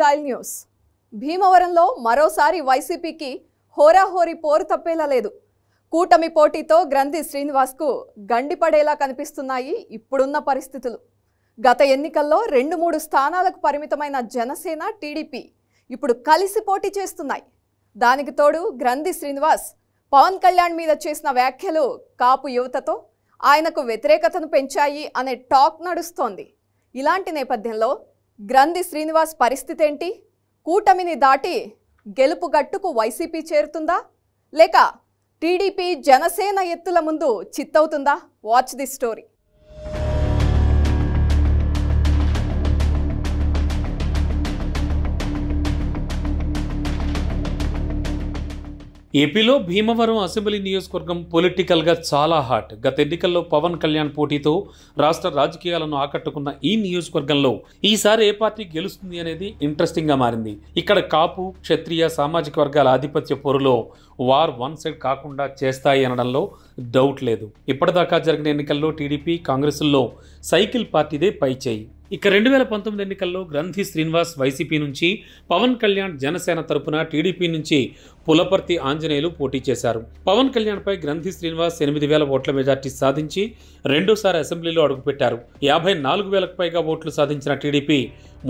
Dial news. భీమవరంలో మరోసారి వైసీపీకి హోరాహోరీ పోరు తప్పేలా లేదు. కూటమి పోటీతో గ్రంథి శ్రీనివాస్కు గండిపడేలా కనిపిస్తున్నాయి ఇప్పుడున్న పరిస్థితులు. గత ఎన్నికల్లో 2-3 స్థానాలకు పరిమితమైన జనసేన, టీడీపీ ఇప్పుడు కలిసి పోటీ చేస్తున్నాయి. దానికి తోడు గ్రంథి శ్రీనివాస్ పవన్ కళ్యాణ్ మీద చేసిన వ్యాఖ్యలు కాపు యువతతో ఆయనకు వ్యతిరేకతను పెంచాయి అనే టాక్ నడుస్తోంది. ఇలాంటి నేపథ్యంలో గ్రంథి శ్రీనివాస్ పరిస్థితి ఏంటి? కూటమిని దాటి గెలుపు గట్టుకు వైసీపీ చేరుతుందా, లేక టీడీపీ జనసేన ఎత్తుల ముందు చిత్తవుతుందా? Watch the story. ఏపీలో భీమవరం అసెంబ్లీ నియోజకవర్గం పొలిటికల్గా చాలా హాట్. గత ఎన్నికల్లో పవన్ కళ్యాణ్ పోటీతో రాష్ట్ర రాజకీయాలను ఆకట్టుకున్న ఈ నియోజకవర్గంలో ఈసారి ఏ పార్టీ గెలుస్తుంది అనేది ఇంట్రెస్టింగ్గా మారింది. ఇక్కడ కాపు, క్షత్రియ, సామాజిక వర్గాల ఆధిపత్య పోరులో వార్ వన్ సైడ్ కాకుండా చేస్తాయి అనడంలో డౌట్ లేదు. ఇప్పటిదాకా జరిగిన ఎన్నికల్లో టీడీపీ, కాంగ్రెస్లో సైకిల్ పార్టీదే పైచేయి. ఇక 2019 ఎన్నికల్లో గ్రంథి శ్రీనివాస్ వైసీపీ నుంచి, పవన్ కళ్యాణ్ జనసేన తరపున టీడీపీ నుంచి పులపర్తి ఆంజనేయులు పోటీ చేశారు. పవన్ కళ్యాణ్పై గ్రంథి శ్రీనివాస్ 8,000 ఓట్ల మెజార్టీ సాధించి రెండోసారి అసెంబ్లీలో అడుగుపెట్టారు. 54,000కు పైగా ఓట్లు సాధించిన టీడీపీ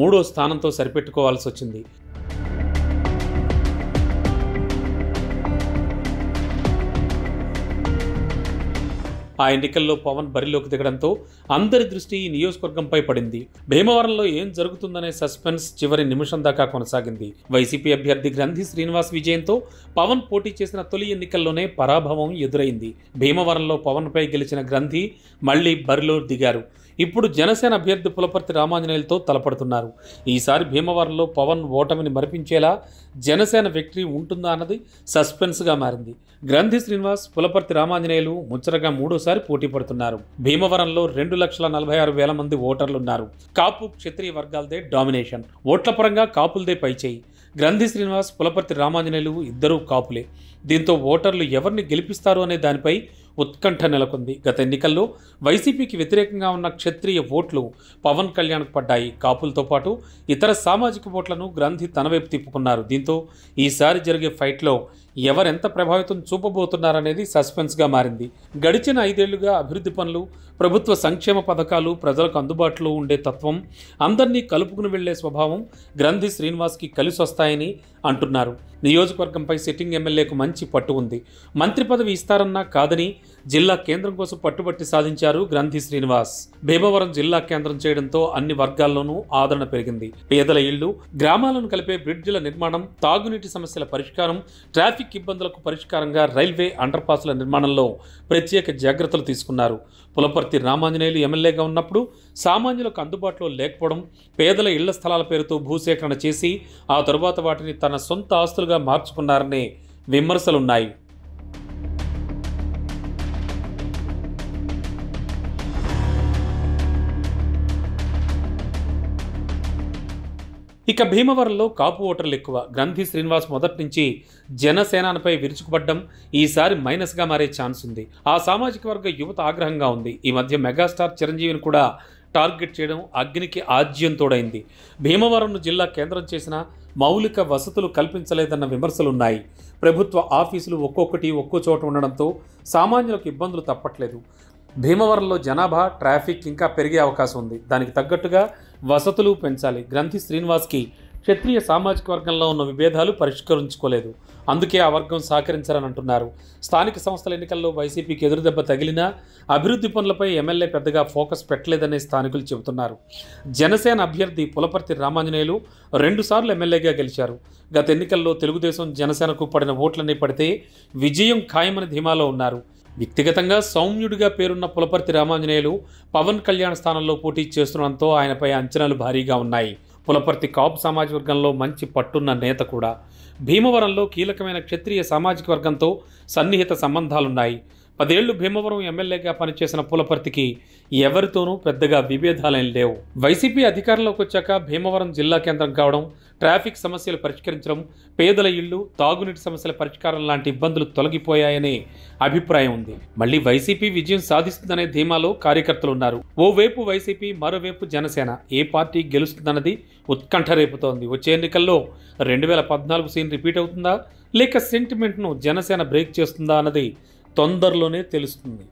3వ స్థానంతో సరిపెట్టుకోవాల్సి వచ్చింది. ఆ ఎన్నికల్లో పవన్ బరిలోకి దిగడంతో అందరి దృష్టి ఈ నియోజకవర్గంపై పడింది. భీమవరంలో ఏం జరుగుతుందనే సస్పెన్స్ చివరి నిమిషం దాకా కొనసాగింది. వైసీపీ అభ్యర్థి గ్రంథి శ్రీనివాస్ విజయంతో పవన్ పోటీ చేసిన తొలి ఎన్నికల్లోనే పరాభవం ఎదురైంది. భీమవరంలో పవన్పై గెలిచిన గ్రంథి మళ్లీ బరిలో దిగారు. ఇప్పుడు జనసేన అభ్యర్థి పులపర్తి రామాంజనేయులతో తలపడుతున్నారు. ఈసారి భీమవరంలో పవన్ ఓటమిని మరిపించేలా జనసేన విక్టరీ ఉంటుందా అన్నది సస్పెన్స్గా మారింది. గ్రంథి శ్రీనివాస్, పులపర్తి రామాంజనేయులు ముచ్చటగా 3వసారి పోటీ పడుతున్నారు. భీమవరంలో 2,46,000 మంది ఓటర్లున్నారు. కాపు, క్షత్రియ వర్గాలదే డామినేషన్. ఓట్ల పరంగా కాపులదే పైచేయి. గ్రంథి శ్రీనివాస్, పులపర్తి రామాంజనేయులు ఇద్దరూ కాపులే. దీంతో ఓటర్లు ఎవరిని గెలిపిస్తారు అనే దానిపై ఉత్కంఠ నెలకొంది. గత ఎన్నికల్లో వైసీపీకి వ్యతిరేకంగా ఉన్న క్షత్రియ ఓట్లు పవన్ కళ్యాణ్కు పడ్డాయి. కాపులతో పాటు ఇతర సామాజిక ఓట్లను గ్రంథి తన వైపు తిప్పుకున్నారు. దీంతో ఈసారి జరిగే ఫైట్లో ఎవరెంత ప్రభావితం చూపబోతున్నారనేది సస్పెన్స్గా మారింది. గడిచిన 5 ఏళ్లుగా అభివృద్ధి పనులు, ప్రభుత్వ సంక్షేమ పథకాలు, ప్రజలకు అందుబాటులో ఉండే తత్వం, అందరినీ కలుపుకుని వెళ్లే స్వభావం గ్రంథి శ్రీనివాస్కి కలిసి వస్తాయని అంటున్నారు. నియోజకవర్గంపై సిట్టింగ్ ఎమ్మెల్యేకు మంచి పట్టు ఉంది. మంత్రి పదవి ఇస్తారన్నా కాదని జిల్లా కేంద్రం కోసం పట్టుబట్టి సాధించారు గ్రంథి శ్రీనివాస్. భీమవరం జిల్లా కేంద్రం చేయడంతో అన్ని వర్గాల్లోనూ ఆదరణ పెరిగింది. పేదల ఇళ్లు, గ్రామాలను కలిపే బ్రిడ్జిల నిర్మాణం, తాగునీటి సమస్యల పరిష్కారం, ట్రాఫిక్ ఇబ్బందులకు పరిష్కారంగా రైల్వే అండర్పాస్ల నిర్మాణంలో ప్రత్యేక జాగ్రత్తలు తీసుకున్నారు. పులపర్తి రామాంజనేయులు ఎమ్మెల్యేగా ఉన్నప్పుడు సామాన్యులకు అందుబాటులో లేకపోవడం, పేదల ఇళ్ల స్థలాల పేరుతో భూసేకరణ చేసి ఆ తరువాత వాటిని తన సొంత ఆస్తులుగా మార్చుకున్నారనే విమర్శలున్నాయి. ఇక భీమవరంలో కాపు ఓటర్లు ఎక్కువ. గ్రంథి శ్రీనివాస్ మొదటి నుంచి జనసేనపై విరుచుకుపడ్డం ఈసారి మైనస్గా మారే ఛాన్స్ ఉంది. ఆ సామాజిక వర్గ యువత ఆగ్రహంగా ఉంది. ఈ మధ్య మెగాస్టార్ చిరంజీవిని కూడా టార్గెట్ చేయడం అగ్నికి ఆజ్యం తోడైంది. భీమవరంను జిల్లా కేంద్రం చేసిన మౌలిక వసతులు కల్పించలేదన్న విమర్శలున్నాయి. ప్రభుత్వ ఆఫీసులు ఒక్కొక్కటి ఒక్కో చోట ఉండడంతో సామాన్యులకు ఇబ్బందులు తప్పట్లేదు. భీమవరంలో జనాభా, ట్రాఫిక్ ఇంకా పెరిగే అవకాశం ఉంది. దానికి తగ్గట్టుగా వసతులు పెంచాలి. గ్రంథి శ్రీనివాస్కి క్షత్రియ సామాజిక వర్గంలో ఉన్న విభేదాలు పరిష్కరించుకోలేదు. అందుకే ఆ వర్గం సహకరించారని అంటున్నారు. స్థానిక సంస్థల ఎన్నికల్లో వైసీపీకి ఎదురుదెబ్బ తగిలినా అభివృద్ధి పనులపై ఎమ్మెల్యే పెద్దగా ఫోకస్ పెట్టలేదని స్థానికులు చెబుతున్నారు. జనసేన అభ్యర్థి పులపర్తి రామాంజనేయులు 2 సార్లు ఎమ్మెల్యేగా గెలిచారు. గత ఎన్నికల్లో తెలుగుదేశం, జనసేనకు పడిన ఓట్లన్నీ పడితే విజయం ఖాయమని ధీమాలో ఉన్నారు. వ్యక్తిగతంగా సౌమ్యుడిగా పేరున్న పులపర్తి రామాంజనేయులు పవన్ కళ్యాణ్ స్థానంలో పోటీ చేస్తుండడంతో ఆయనపై అంచనాలు భారీగా ఉన్నాయి. పులపర్తి కాపు సామాజిక వర్గంలో మంచి పట్టున్న నేత కూడా. భీమవరంలో కీలకమైన క్షత్రియ సామాజిక వర్గంతో సన్నిహిత సంబంధాలున్నాయి. 10 ఏళ్లు భీమవరం ఎమ్మెల్యేగా పనిచేసిన పులపర్తికి ఎవరితోనూ పెద్దగా విభేదాలేం లేవు. వైసీపీ అధికారంలోకి వచ్చాక భీమవరం జిల్లా కేంద్రం కావడం, ట్రాఫిక్ సమస్యలు పరిష్కరించడం, పేదల ఇళ్లు, తాగునీటి సమస్యల పరిష్కారం లాంటి ఇబ్బందులు తొలగిపోయాయనే అభిప్రాయం ఉంది. మళ్లీ వైసీపీ విజయం సాధిస్తుందనే ధీమాలో కార్యకర్తలు ఉన్నారు. ఓవైపు వైసీపీ, మరోవైపు జనసేన. ఏ పార్టీ గెలుస్తుందన్నది ఉత్కంఠ రేపుతోంది. వచ్చే ఎన్నికల్లో 2014 సీన్ రిపీట్ అవుతుందా, లేక సెంటిమెంట్ను జనసేన బ్రేక్ చేస్తుందా అన్నది తొందరలోనే తెలుస్తుంది.